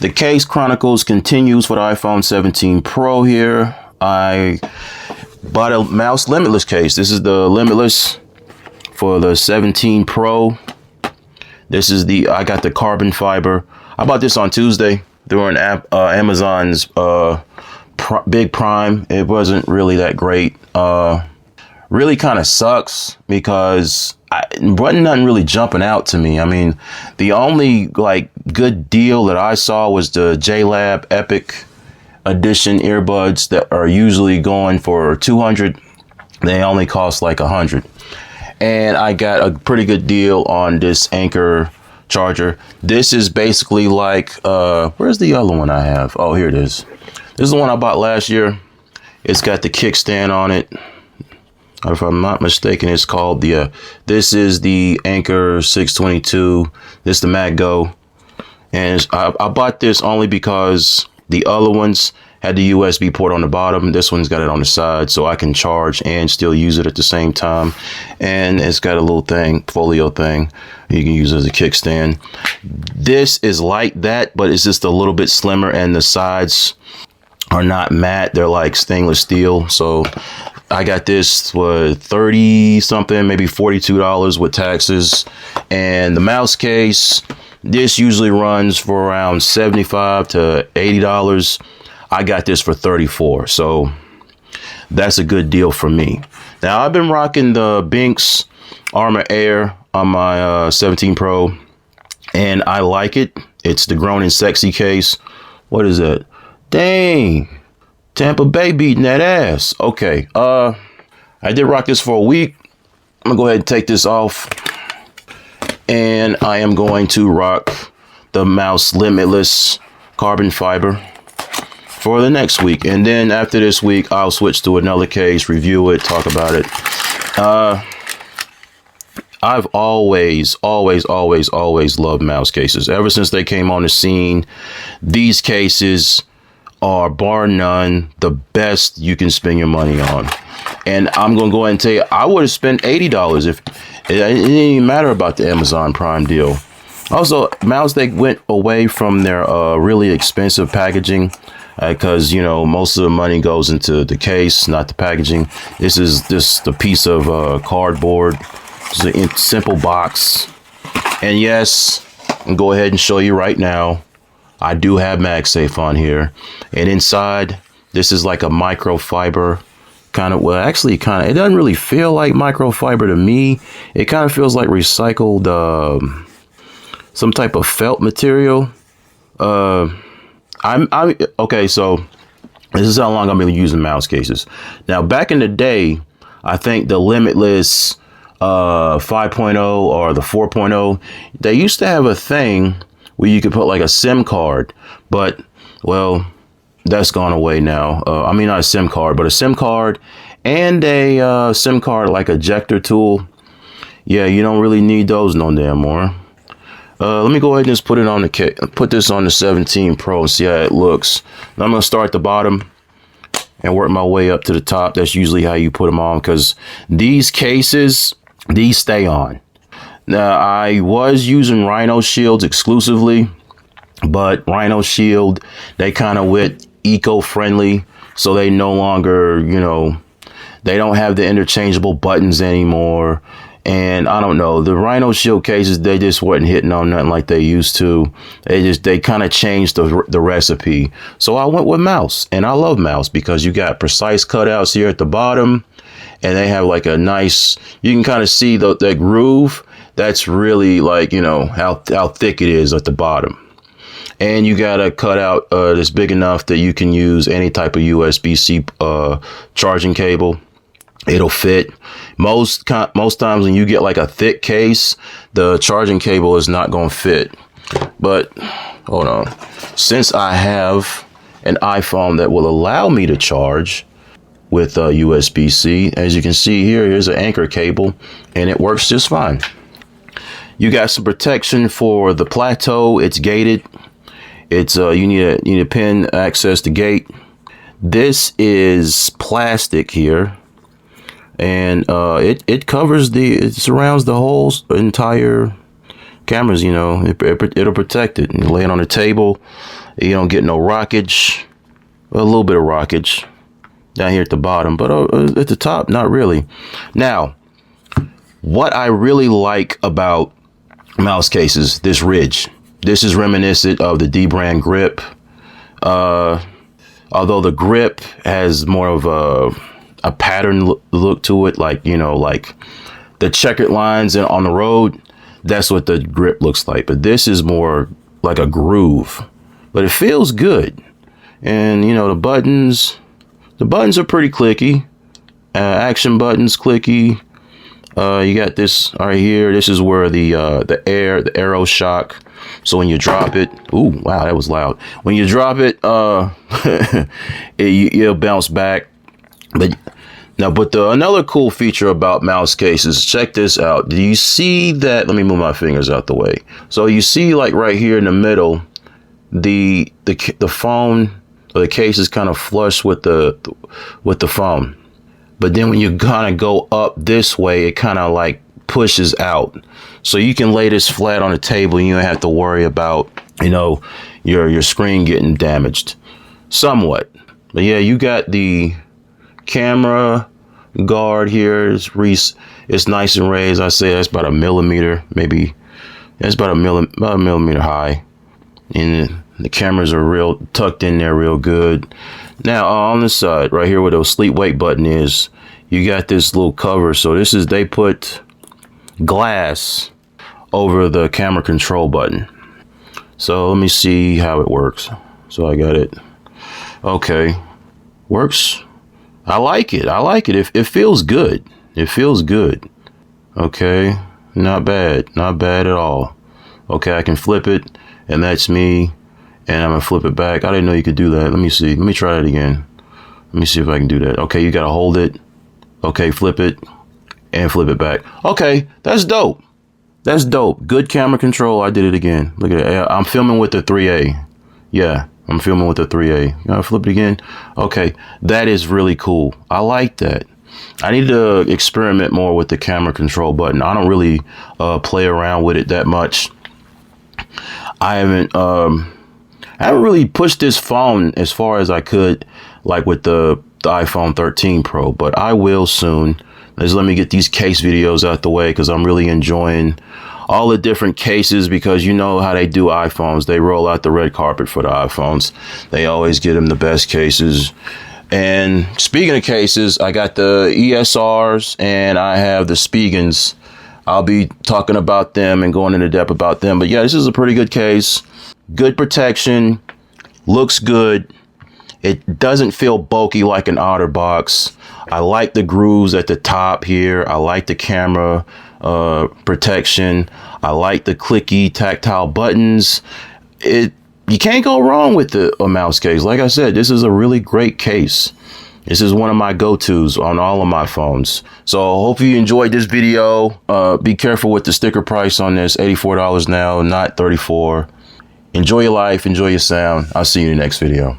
The case chronicles continues for the iPhone 17 Pro here. I bought a Mous Limitless case. This is the Limitless for the 17 Pro. This is I got the carbon fiber. I bought this on Tuesday during Amazon's Big Prime. It wasn't really that great. Really kind of sucks because wasn't nothing really jumping out to me. I mean, the only like good deal that I saw was the JLab Epic Edition earbuds that are usually going for $200. They only cost like $100. And I got a pretty good deal on this Anchor charger. This is basically like, where's the other one I have? Oh, here it is. This is the one I bought last year. It's got the kickstand on it. If I'm not mistaken, it's called this is the Anchor 622. This is the MagGo. And I bought this only because the other ones had the USB port on the bottom. This one's got it on the side, so I can charge and still use it at the same time. And it's got a little thing, folio thing, you can use as a kickstand. This is like that, but it's just a little bit slimmer, and the sides are not matte. They're like stainless steel. So I got this for 30 something, maybe $42 with taxes. And the mouse case, this usually runs for around $75 to $80. I got this for $34. So that's a good deal for me. Now I've been rocking the Binks Armor Air on my 17 Pro, and I like it. It's the Grown and Sexy case. What is that? Dang. Tampa Bay beating that ass. Okay. I did rock this for a week. I'm gonna go ahead and take this off. And I am going to rock the Mous Limitless carbon fiber for the next week. And then after this week, I'll switch to another case, review it, talk about it. I've always loved mouse cases. Ever since they came on the scene, these cases are bar none the best you can spend your money on. And I'm gonna go ahead and tell you, I would have spent $80 if it didn't even matter about the Amazon Prime deal. Also, Mous, they went away from their really expensive packaging because, you know, most of the money goes into the case, not the packaging. This is just a piece of cardboard. It's a simple box. And yes, I'll go ahead and show you right now, I do have MagSafe on here, and inside this is like a microfiber kind of, well, actually kind of, it doesn't really feel like microfiber to me. It kind of feels like recycled some type of felt material. Okay, so this is how long I've been using mouse cases. Now back in the day, I think the Limitless 5.0 or the 4.0, they used to have a thing where you could put like a SIM card, but well, that's gone away now. I mean, not a SIM card, but a SIM card and a SIM card like ejector tool. Yeah, you don't really need those no damn more. Let me go ahead and just put this on the 17 Pro and see how it looks. Now I'm gonna start at the bottom and work my way up to the top. That's usually how you put them on, because these cases, these stay on. Now, I was using Rhino Shields exclusively, but Rhino Shield, they kind of went eco-friendly, so they no longer, you know, they don't have the interchangeable buttons anymore. And I don't know, the Rhino Shield cases, they just weren't hitting on nothing like they used to. They kind of changed the recipe. So I went with Mous, and I love Mous because you got precise cutouts here at the bottom, and they have like a nice, you can kind of see that groove. That's really like, you know, how thick it is at the bottom. And you got a cutout that's big enough that you can use any type of USB-C charging cable. It'll fit. Most times when you get like a thick case, the charging cable is not going to fit. But hold on. Since I have an iPhone that will allow me to charge with USB-C, as you can see here, here's an Anchor cable, and it works just fine. You got some protection for the plateau. It's gated. It's you need a pin access to gate. This is plastic here, and it covers it surrounds the whole entire cameras. You know, it'll protect it. You lay it on the table, You don't get no rockage. A little bit of rockage down here at the bottom, but at the top, not really. Now, what I really like about mouse cases, this ridge. This is reminiscent of the D brand grip. Although the grip has more of a pattern look to it, like, you know, like the checkered lines on the road, that's what the grip looks like. But this is more like a groove, but it feels good. And, you know, the buttons are pretty clicky. Action buttons, clicky. You got this right here. This is where the arrow shock. So when you drop it, ooh, wow, that was loud. When you drop it, it'll bounce back. But another cool feature about mouse cases, check this out. Do you see that? Let me move my fingers out the way. So you see, like right here in the middle, the phone or the case is kind of flush with the phone. But then when you kind of go up this way, it kind of like pushes out. So you can lay this flat on the table and you don't have to worry about, you know, your screen getting damaged somewhat. But yeah, you got the camera guard here. It's nice and raised. I say that's about a millimeter, maybe. That's about a millimeter high. And the cameras are real tucked in there real good. Now on the side right here where the sleep wake button is, you got this little cover. So they put glass over the camera control button. So let me see how it works. So I got it. Okay, works. I like it. It feels good. It feels good. Okay, not bad at all. Okay, I can flip it, and that's me. And I'm gonna flip it back. I didn't know you could do that. Let me see. Let me try it again. Let me see if I can do that. Okay, you gotta hold it. Okay, flip it and flip it back. Okay, that's dope. That's dope. Good camera control. I did it again. Look at it. I'm filming with the 3A. Yeah, I'm filming with the 3A. You gotta flip it again. Okay, that is really cool. I like that. I need to experiment more with the camera control button. I don't really play around with it that much. I haven't really pushed this phone as far as I could, like with the iPhone 13 Pro, but I will soon. Just let me get these case videos out the way because I'm really enjoying all the different cases, because you know how they do iPhones. They roll out the red carpet for the iPhones. They always get them the best cases. And speaking of cases, I got the ESRs and I have the Spiegelns. I'll be talking about them and going into depth about them. But yeah, this is a pretty good case. Good protection. Looks good. It doesn't feel bulky like an OtterBox. I like the grooves at the top here. I like the camera protection. I like the clicky tactile buttons. You can't go wrong with a mouse case. Like I said, this is a really great case. This is one of my go-tos on all of my phones. So hope you enjoyed this video. Be careful with the sticker price on this. $84 now, not $34. Enjoy your life. Enjoy your sound. I'll see you in the next video.